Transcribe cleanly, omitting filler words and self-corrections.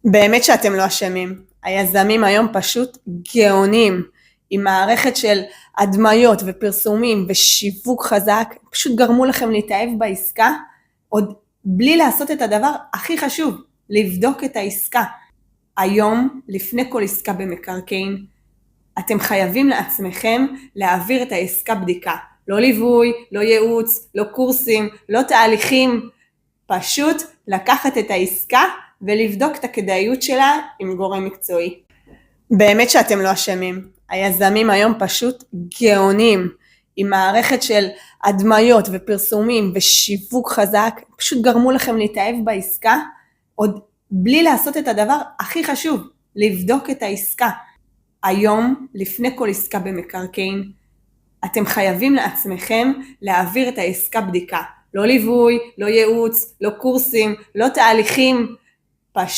באמת שאתם לא אשמים. היזמים היום פשוט גאונים, עם מערכת של הדמיות ופרסומים ושיווק חזק, פשוט גרמו לכם להתאהב בעסקה, עוד בלי לעשות את הדבר הכי חשוב, לבדוק את העסקה. היום, לפני כל עסקה במקרקעין, אתם חייבים לעצמכם להעביר את העסקה בדיקה. לא ליווי, לא ייעוץ, לא קורסים, לא תהליכים, פשוט לקחת את העסקה ולבדוק את הכדאיות שלה עם גורם מקצועי. באמת שאתם לא אשמים. היזמים היום פשוט גאונים, עם מערכת של הדמיות ופרסומים ושיווק חזק, פשוט גרמו לכם להתאהב בעסקה, עוד בלי לעשות את הדבר הכי חשוב, לבדוק את העסקה. היום, לפני כל עסקה במקרקעין, אתם חייבים לעצמכם להעביר את העסקה בדיקה. לא ליווי, לא ייעוץ, לא קורסים, לא תהליכים, פשוט